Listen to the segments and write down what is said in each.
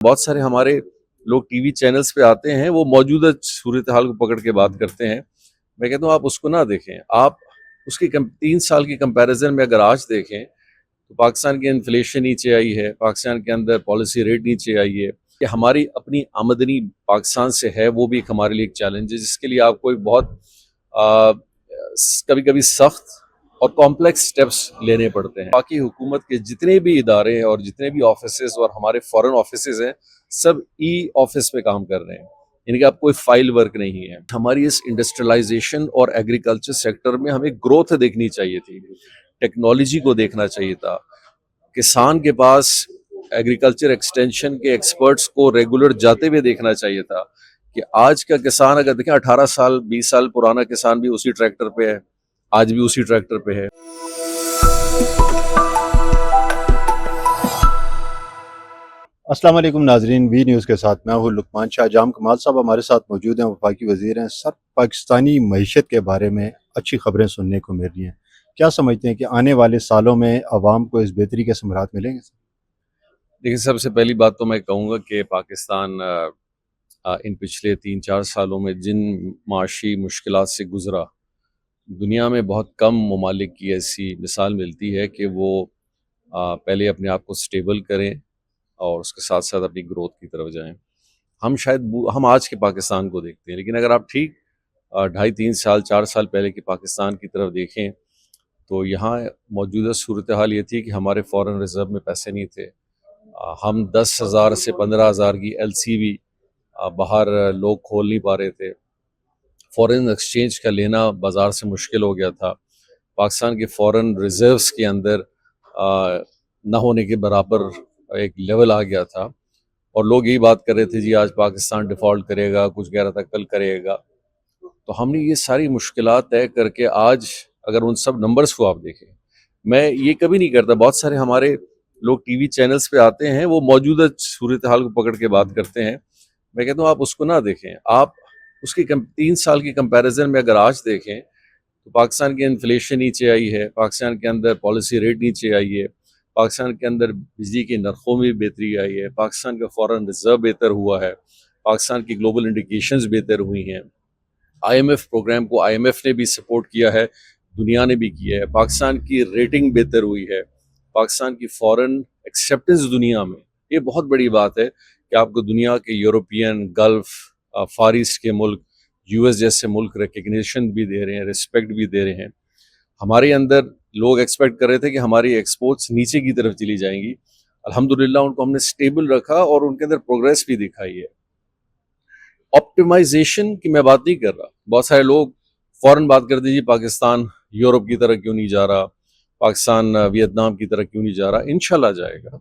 بہت سارے ہمارے لوگ ٹی وی چینلز پہ آتے ہیں، وہ موجودہ صورتحال کو پکڑ کے بات کرتے ہیں۔ میں کہتا ہوں آپ اس کو نہ دیکھیں، آپ اس کی 3 سال کی کمپیریزن میں اگر آج دیکھیں تو پاکستان کی انفلیشن نیچے آئی ہے، پاکستان کے اندر پالیسی ریٹ نیچے آئی ہے، کہ ہماری اپنی آمدنی پاکستان سے ہے، وہ بھی ایک ہمارے لیے ایک چیلنج ہے، جس کے لیے آپ کو ایک بہت کبھی کبھی سخت اور کمپلیکس سٹیپس لینے پڑتے ہیں۔ باقی حکومت کے جتنے بھی ادارے ہیں اور جتنے بھی آفیسز اور ہمارے فورن آفیسز ہیں، سب ای آفس پہ کام کر رہے ہیں، یعنی کہ اب کوئی فائل ورک نہیں ہے۔ ہماری اس انڈسٹریلائزیشن اور ایگریکلچر سیکٹر میں ہمیں گروتھ دیکھنی چاہیے تھی، ٹیکنالوجی کو دیکھنا چاہیے تھا، کسان کے پاس ایگریکلچر ایکسٹینشن کے ایکسپرٹس کو ریگولر جاتے ہوئے دیکھنا چاہیے تھا کہ آج کا کسان اگر دیکھیں 18 سال 20 سال پرانا کسان بھی اسی ٹریکٹر پہ ہے، آج بھی اسی ٹریکٹر پہ ہے۔ السلام علیکم ناظرین، وی نیوز کے ساتھ میں ہوں لقمان شاہ۔ جام کمال صاحب ہمارے ساتھ موجود ہیں، وفاقی وزیر ہیں۔ سر، پاکستانی معیشت کے بارے میں اچھی خبریں سننے کو مل رہی ہیں، کیا سمجھتے ہیں کہ آنے والے سالوں میں عوام کو اس بہتری کے ثمرات ملیں گے؟ دیکھیں، سب سے پہلی بات تو میں کہوں گا کہ پاکستان ان پچھلے 3-4 سالوں میں جن معاشی مشکلات سے گزرا، دنیا میں بہت کم ممالک کی ایسی مثال ملتی ہے کہ وہ پہلے اپنے آپ کو سٹیبل کریں اور اس کے ساتھ ساتھ اپنی گروتھ کی طرف جائیں۔ ہم آج کے پاکستان کو دیکھتے ہیں، لیکن اگر آپ ٹھیک 2.5-3 سال 4 سال پہلے کے پاکستان کی طرف دیکھیں تو یہاں موجودہ صورتحال یہ تھی کہ ہمارے فورن ریزرو میں پیسے نہیں تھے۔ ہم 10,000 سے 15,000 کی ایل سی بھی باہر لوگ کھول نہیں پا رہے تھے۔ فورن ایکسچینج کا لینا بازار سے مشکل ہو گیا تھا۔ پاکستان کے فورن ریزروز کے اندر نہ ہونے کے برابر ایک لیول آ گیا تھا، اور لوگ یہی بات کر رہے تھے جی آج پاکستان ڈیفالٹ کرے گا، کچھ کہہ رہا تھا کل کرے گا۔ تو ہم نے یہ ساری مشکلات طے کر کے آج اگر ان سب نمبرز کو آپ دیکھیں، میں یہ کبھی نہیں کرتا، بہت سارے ہمارے لوگ ٹی وی چینلز پہ آتے ہیں، وہ موجودہ صورتحال کو پکڑ کے بات کرتے ہیں۔ میں کہتا ہوں آپ اس کو نہ دیکھیں، آپ اس کی 3 سال کی کمپیریزن میں اگر آج دیکھیں تو پاکستان کی انفلیشن نیچے آئی ہے، پاکستان کے اندر پالیسی ریٹ نیچے آئی ہے، پاکستان کے اندر بجلی کے نرخوں میں بہتری آئی ہے، پاکستان کا فورن ریزرو بہتر ہوا ہے، پاکستان کی گلوبل انڈیکیشنز بہتر ہوئی ہیں، آئی ایم ایف پروگرام کو آئی ایم ایف نے بھی سپورٹ کیا ہے، دنیا نے بھی کیا ہے، پاکستان کی ریٹنگ بہتر ہوئی ہے، پاکستان کی فورن ایکسیپٹنس دنیا میں، یہ بہت بڑی بات ہے کہ آپ کو دنیا کے یورپین، گلف، فار ایسٹ کے ملک، یو ایس جیسے ملک ریکگنیشن بھی دے رہے ہیں، رسپیکٹ بھی دے رہے ہیں۔ ہمارے اندر لوگ ایکسپیکٹ کر رہے تھے کہ ہماری ایکسپورٹس نیچے کی طرف چلی جائیں گی، الحمدللہ ان کو ہم نے سٹیبل رکھا اور ان کے اندر پروگریس بھی دکھائی ہے۔ آپٹیمائزیشن کی میں بات نہیں کر رہا، بہت سارے لوگ فوراً بات کرتے ہیں جی پاکستان یورپ کی طرح کیوں نہیں جا رہا، پاکستان ویتنام کی طرح کیوں نہیں جا رہا، انشاءاللہ جائے گا،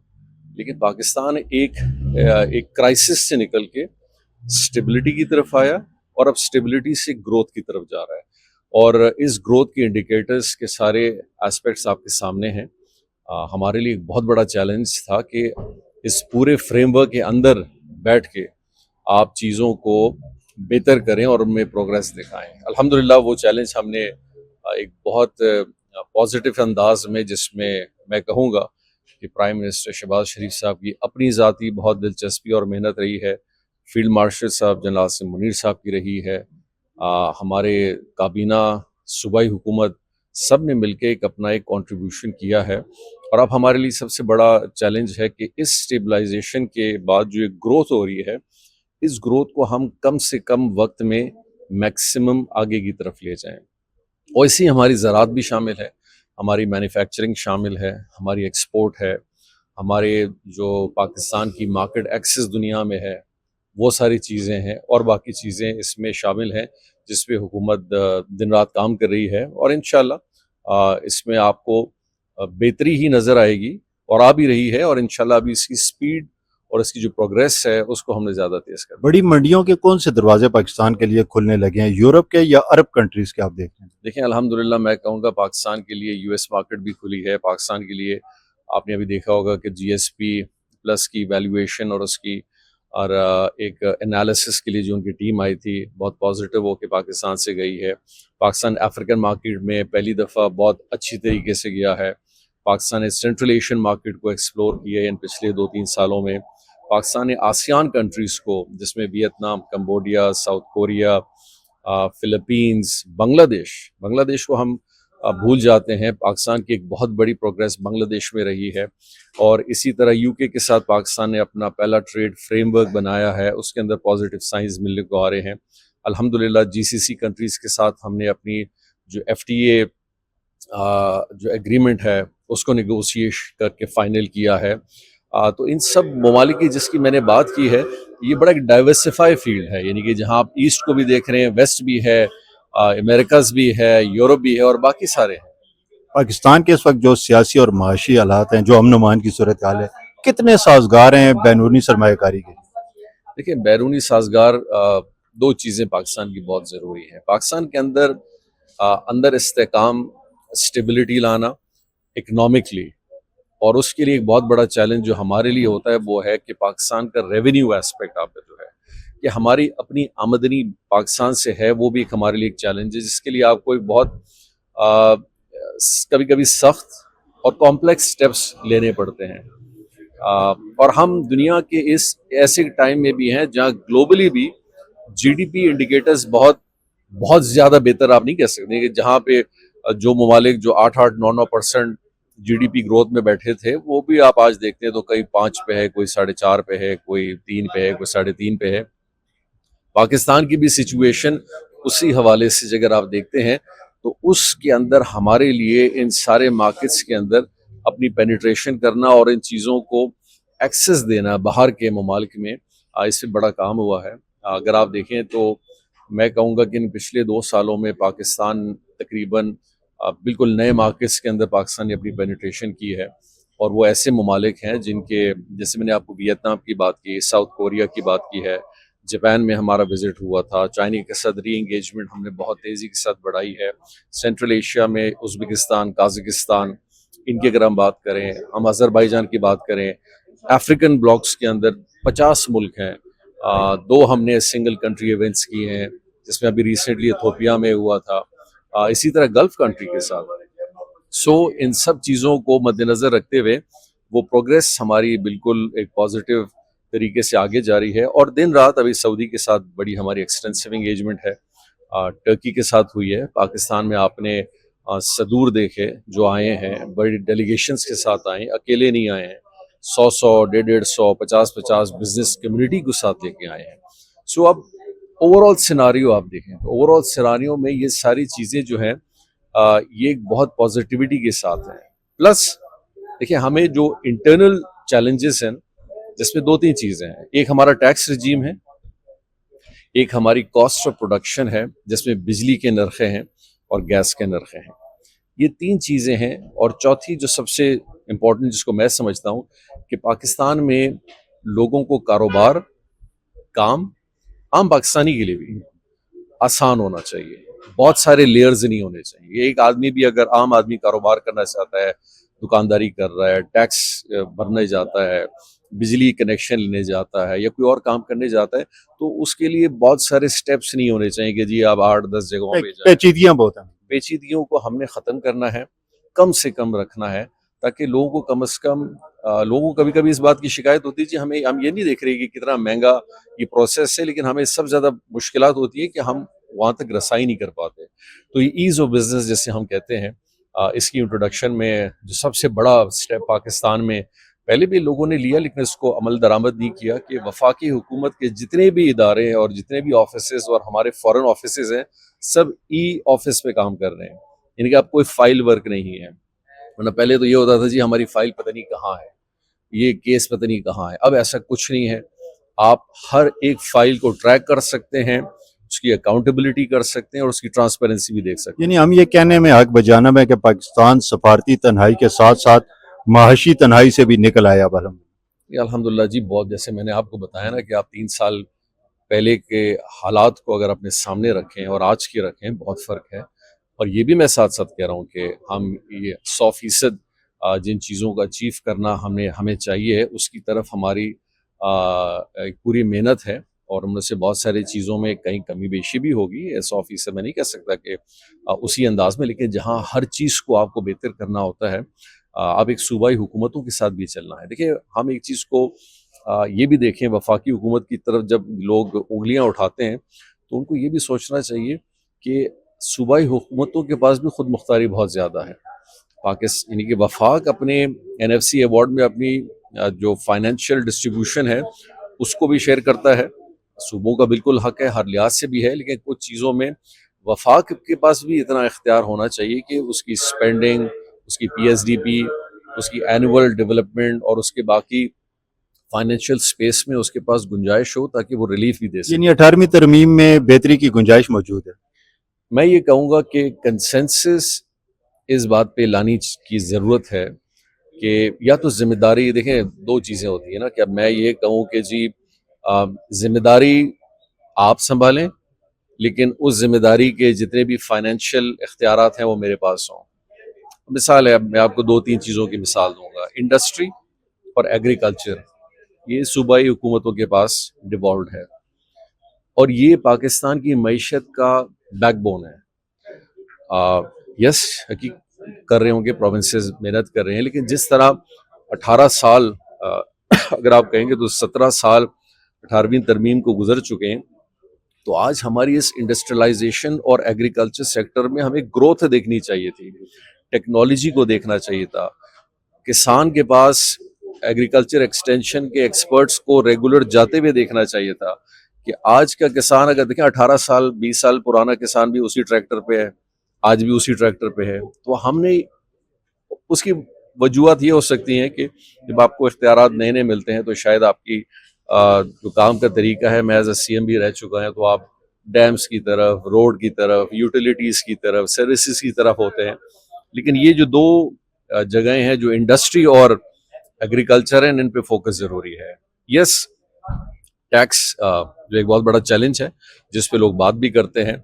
لیکن پاکستان ایک کرائسس سے نکل کے سٹیبلٹی کی طرف آیا اور اب سٹیبلٹی سے گروتھ کی طرف جا رہا ہے، اور اس گروتھ کے انڈیکیٹرز کے سارے ایسپیکٹس آپ کے سامنے ہیں۔ ہمارے لیے ایک بہت بڑا چیلنج تھا کہ اس پورے فریم ورک کے اندر بیٹھ کے آپ چیزوں کو بہتر کریں اور ان میں پروگریس دکھائیں۔ الحمدللہ وہ چیلنج ہم نے ایک بہت پازیٹیو انداز میں، جس میں میں کہوں گا کہ پرائم منسٹر شہباز شریف صاحب کی اپنی ذاتی بہت دلچسپی اور محنت رہی ہے، فیلڈ مارشل صاحب جنرل عاصم منیر صاحب کی رہی ہے، ہمارے کابینہ، صوبائی حکومت، سب نے مل کے ایک اپنا ایک کنٹریبیوشن کیا ہے، اور اب ہمارے لیے سب سے بڑا چیلنج ہے کہ اس سٹیبلائزیشن کے بعد جو ایک گروتھ ہو رہی ہے، اس گروتھ کو ہم کم سے کم وقت میں میکسیمم آگے کی طرف لے جائیں۔ اور اسی ہماری زراعت بھی شامل ہے، ہماری مینوفیکچرنگ شامل ہے، ہماری ایکسپورٹ ہے، ہمارے جو پاکستان کی مارکیٹ ایکسس دنیا میں ہے، وہ ساری چیزیں ہیں، اور باقی چیزیں اس میں شامل ہیں جس پہ حکومت دن رات کام کر رہی ہے، اور انشاءاللہ اس میں آپ کو بہتری ہی نظر آئے گی، اور آ بھی رہی ہے، اور انشاءاللہ ابھی اس کی سپیڈ اور اس کی جو پروگریس ہے اس کو ہم نے زیادہ تیز کر دیا۔ بڑی منڈیوں کے کون سے دروازے پاکستان کے لیے کھلنے لگے ہیں، یورپ کے یا عرب کنٹریز کے؟ آپ دیکھ رہے ہیں، دیکھیں الحمدللہ میں کہوں گا پاکستان کے لیے یو ایس مارکیٹ بھی کھلی ہے، پاکستان کے لیے آپ نے ابھی دیکھا ہوگا کہ جی ایس پی پلس کی ویلیویشن اور اس کی اور ایک انالیسس کے لیے جو ان کی ٹیم آئی تھی، بہت پازیٹیو ہو کے پاکستان سے گئی ہے۔ پاکستان افریقن مارکیٹ میں پہلی دفعہ بہت اچھی طریقے سے گیا ہے۔ پاکستان نے سینٹرل ایشین مارکیٹ کو ایکسپلور کیا ہے ان پچھلے 2-3 سالوں میں۔ پاکستان نے آسیان کنٹریز کو، جس میں ویتنام، کمبوڈیا، ساؤتھ کوریا، فلپینز، بنگلہ دیش کو ہم بھول جاتے ہیں. پاکستان کی ایک بہت بڑی پروگریس بنگلہ دیش میں رہی ہے. اور اسی طرح یو کے کے ساتھ پاکستان نے اپنا پہلا ٹریڈ فریم ورک بنایا ہے، اس کے اندر پازیٹیو سائنز ملنے کو آ رہے ہیں. الحمدللہ جی سی سی کنٹریز کے ساتھ ہم نے اپنی جو ایف ٹی اے جو ایگریمنٹ ہے اس کو نیگوشیٹ کر کے فائنل کیا ہے. تو ان سب ممالک کی جس کی میں نے بات کی ہے، یہ بڑا ایک ڈائیورسفائی فیلڈ ہے، یعنی کہ جہاں آپ ایسٹ کو بھی دیکھ رہے ہیں، ویسٹ بھی ہے، امریکاز بھی ہے، یورپ بھی ہے، اور باقی سارے ہیں. پاکستان کے اس وقت جو سیاسی اور معاشی حالات ہیں، جو امن و امان کی صورتحال ہے، کتنے سازگار ہیں بیرونی سرمایہ کاری کے لیے؟ دیکھیں، بیرونی سازگار دو چیزیں پاکستان کی بہت ضروری ہیں. پاکستان کے اندر استحکام، اسٹیبلٹی لانا اکنامکلی، اور اس کے لیے ایک بہت بڑا چیلنج جو ہمارے لیے ہوتا ہے وہ ہے کہ پاکستان کا ریونیو ایسپیکٹ آپ کا جو ہے، کہ ہماری اپنی آمدنی پاکستان سے ہے، وہ بھی ایک ہمارے لیے ایک چیلنج ہے، جس کے لیے آپ کو ایک بہت کبھی کبھی سخت اور کمپلیکس سٹیپس لینے پڑتے ہیں. اور ہم دنیا کے اس ایسے ٹائم میں بھی ہیں جہاں گلوبلی بھی جی ڈی پی انڈیکیٹرز بہت زیادہ بہتر آپ نہیں کہہ سکتے، کہ جہاں پہ جو ممالک جو 8-9% جی ڈی پی گروتھ میں بیٹھے تھے، وہ بھی آپ آج دیکھتے ہیں تو کئی 5 پہ ہے، کوئی 4.5 پہ ہے، کوئی 3 پہ ہے، کوئی 3.5 پہ ہے. پاکستان کی بھی سچویشن اسی حوالے سے اگر آپ دیکھتے ہیں تو اس کے اندر ہمارے لیے ان سارے مارکیٹس کے اندر اپنی پینیٹریشن کرنا اور ان چیزوں کو ایکسس دینا باہر کے ممالک میں، اس سے بڑا کام ہوا ہے. اگر آپ دیکھیں تو میں کہوں گا کہ ان پچھلے 2 سالوں میں پاکستان تقریباً بالکل نئے مارکیٹس کے اندر پاکستان نے اپنی پینیٹریشن کی ہے. اور وہ ایسے ممالک ہیں جن کے، جیسے میں نے آپ کو ویتنام کی بات کی، ساؤتھ کوریا کی بات کی ہے، جاپان میں ہمارا وزٹ ہوا تھا، چائنا کے ساتھ ری انگیجمنٹ ہم نے بہت تیزی کے ساتھ بڑھائی ہے. سینٹرل ایشیا میں ازبکستان، قازقستان، ان کی اگر ہم بات کریں، ہم آذربائیجان کی بات کریں، افریقن بلاکس کے اندر 50 ملک ہیں. 2 ہم نے سنگل کنٹری ایونٹس کیے ہیں، جس میں ابھی ریسنٹلی ایتھوپیا میں ہوا تھا، اسی طرح گلف کنٹری کے ساتھ. ان سب چیزوں کو مد نظر رکھتے ہوئے وہ پروگریس ہماری بالکل ایک پازیٹیو طریقے سے آگے جاری ہے. اور دن رات ابھی سعودی کے ساتھ بڑی ہماری ایکسٹینسو انگیجمنٹ ہے، ٹرکی کے ساتھ ہوئی ہے. پاکستان میں آپ نے صدور دیکھے جو آئے ہیں، بڑی ڈیلیگیشنز کے ساتھ آئے ہیں، اکیلے نہیں آئے ہیں، 100 150 50 بزنس کمیونٹی کو ساتھ لے کے آئے ہیں. اب اوور آل سیناریو آپ دیکھیں تو اوور آل سیناریو میں یہ ساری چیزیں جو ہیں یہ ایک بہت پازیٹیوٹی کے ساتھ ہیں. پلس دیکھیں، ہمیں جو انٹرنل چیلنجز ہیں جس میں 2-3 چیزیں ہیں. ایک ہمارا ٹیکس رجیم ہے، ایک ہماری کاسٹ آف پروڈکشن ہے جس میں بجلی کے نرخیں ہیں اور گیس کے نرخیں ہیں. یہ 3 چیزیں ہیں. اور چوتھی جو سب سے امپورٹنٹ جس کو میں سمجھتا ہوں کہ پاکستان میں لوگوں کو کاروبار، کام عام پاکستانی کے لیے بھی آسان ہونا چاہیے، بہت سارے لیئرز نہیں ہونے چاہیے. ایک آدمی بھی اگر عام آدمی کاروبار کرنا چاہتا ہے، دکانداری کر رہا ہے، ٹیکس بھرنے جاتا ہے، بجلی کنیکشن لینے جاتا ہے، یا کوئی اور کام کرنے جاتا ہے، تو اس کے لیے بہت سارے سٹیپس نہیں ہونے چاہیے کہ جی آپ 8-10 جگہوں پہ جائیں. پیچیدگیاں بہت ہیں. پیچیدگیوں کو ہم نے ختم کرنا ہے، کم سے کم رکھنا ہے، تاکہ لوگوں کو کم از کم، لوگوں کو کبھی کبھی اس بات کی شکایت ہوتی ہے جی ہم یہ نہیں دیکھ رہے کہ کتنا مہنگا یہ پروسیس ہے، لیکن ہمیں سب سے زیادہ مشکلات ہوتی ہے کہ ہم وہاں تک رسائی نہیں کر پاتے. تو یہ ایز آف بزنس جیسے ہم کہتے ہیں، اس کی انٹروڈکشن میں جو سب سے بڑا سٹیپ پاکستان میں پہلے بھی لوگوں نے لیا لیکن اس کو عمل درآمد نہیں کیا، کہ وفاقی حکومت کے جتنے بھی ادارے ہیں اور جتنے بھی آفیسز اور ہمارے فورن آفیسز ہیں، سب ای آفس پہ کام کر رہے ہیں. یعنی کہ اب کوئی فائل ورک نہیں ہے، ورنہ پہلے تو یہ ہوتا تھا جی ہماری فائل پتہ نہیں کہاں ہے، یہ کیس پتہ نہیں کہاں ہے. اب ایسا کچھ نہیں ہے، آپ ہر ایک فائل کو ٹریک کر سکتے ہیں، اس کی اکاؤنٹیبلٹی کر سکتے ہیں، اور اس کی ٹرانسپیرنسی بھی دیکھ سکتے ہیں. یعنی ہم یہ کہنے میں حق بجانب ہے کہ پاکستان سفارتی تنہائی کے ساتھ ساتھ معاشی تنہائی سے بھی نکل آیا اب الحمدللہ جی. بہت، جیسے میں نے آپ کو بتایا نا کہ آپ 3 سال پہلے کے حالات کو اگر اپنے سامنے رکھیں اور آج کے رکھیں، بہت فرق ہے. اور یہ بھی میں ساتھ ساتھ کہہ رہا ہوں کہ ہم یہ 100% جن چیزوں کا اچیو کرنا ہمیں چاہیے، اس کی طرف ہماری ایک پوری محنت ہے. اور ہم میں سے بہت ساری چیزوں میں کہیں کمی بیشی بھی ہوگی، 100% میں نہیں کہہ سکتا کہ اسی انداز میں، لیکن جہاں ہر چیز کو آپ کو بہتر کرنا ہوتا ہے، آپ ایک صوبائی حکومتوں کے ساتھ بھی چلنا ہے. دیکھیں، ہم ایک چیز کو یہ بھی دیکھیں وفاقی حکومت کی طرف جب لوگ انگلیاں اٹھاتے ہیں تو ان کو یہ بھی سوچنا چاہیے کہ صوبائی حکومتوں کے پاس بھی خود مختاری بہت زیادہ ہے. یعنی کہ وفاق اپنے NFC ایوارڈ میں اپنی جو فائنینشیل ڈسٹریبیوشن ہے اس کو بھی شیئر کرتا ہے. صوبوں کا بالکل حق ہے، ہر لحاظ سے بھی ہے، لیکن کچھ چیزوں میں وفاق کے پاس بھی اتنا اختیار ہونا چاہیے کہ اس کی سپینڈنگ، اس کی PSDP، اس کی اینول ڈیولپمنٹ اور اس کے باقی فائنینشیل سپیس میں اس کے پاس گنجائش ہو تاکہ وہ ریلیف بھی دے سکے. یعنی 18ویں ترمیم میں بہتری کی گنجائش موجود ہے. میں یہ کہوں گا کہ کنسنسس اس بات پہ لانے کی ضرورت ہے کہ یا تو ذمہ داری، دیکھیں دو چیزیں ہوتی ہیں نا، کہ اب میں یہ کہوں کہ جی ذمہ داری آپ سنبھالیں لیکن اس ذمہ داری کے جتنے بھی فائنینشیل اختیارات ہیں وہ میرے پاس ہوں. مثال ہے، اب میں آپ کو 2-3 چیزوں کی مثال دوں گا. انڈسٹری اور ایگریکلچر یہ صوبائی حکومتوں کے پاس ڈیوالوڈ ہے اور یہ پاکستان کی معیشت کا بیک بون ہے. یس حقیقت کر رہے ہوں گے، پروونسز محنت کر رہے ہیں، لیکن جس طرح 18 سال اگر آپ کہیں گے تو 17 سال 18ویں ترمیم کو گزر چکے ہیں، تو آج ہماری اس انڈسٹریلائزیشن اور ایگریکلچر سیکٹر میں ہمیں گروتھ دیکھنی چاہیے تھی، ٹیکنالوجی کو دیکھنا چاہیے تھا. کسان کے پاس ایگریکلچر ایکسٹینشن کے ایکسپرٹس کو ریگولر جاتے ہوئے دیکھنا چاہیے تھا کہ آج کا کسان اگر دیکھیں 18 سال 20 سال پرانا کسان بھی اسی ٹریکٹر پہ ہے، آج بھی اسی ٹریکٹر پہ ہے. تو ہم نے اس کی وجوہات یہ ہو سکتی ہیں کہ جب آپ کو اختیارات نئے نئے ملتے ہیں تو شاید آپ کی جو کام کا طریقہ ہے، میں ایز اے CM بھی رہ چکا ہے، تو آپ ڈیمز کی طرف، روڈ کی طرف، یوٹیلیٹیز کی طرف، سروسز کی طرف ہوتے ہیں. لیکن یہ جو دو جگہیں ہیں جو انڈسٹری اور ایگریکلچر ہیں، ان پہ فوکس ضروری ہے. یس ٹیکس جو ایک بہت بڑا چیلنج ہے جس پہ لوگ بات بھی کرتے ہیں،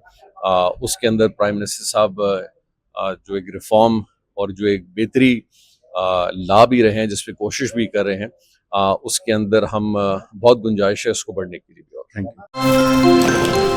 اس کے اندر پرائم منسٹر صاحب جو ایک ریفارم اور جو ایک بہتری لا بھی رہے ہیں، جس پہ کوشش بھی کر رہے ہیں، اس کے اندر ہم بہت گنجائش ہے اس کو بڑھنے کے لیے بھی. اور تھینک یو.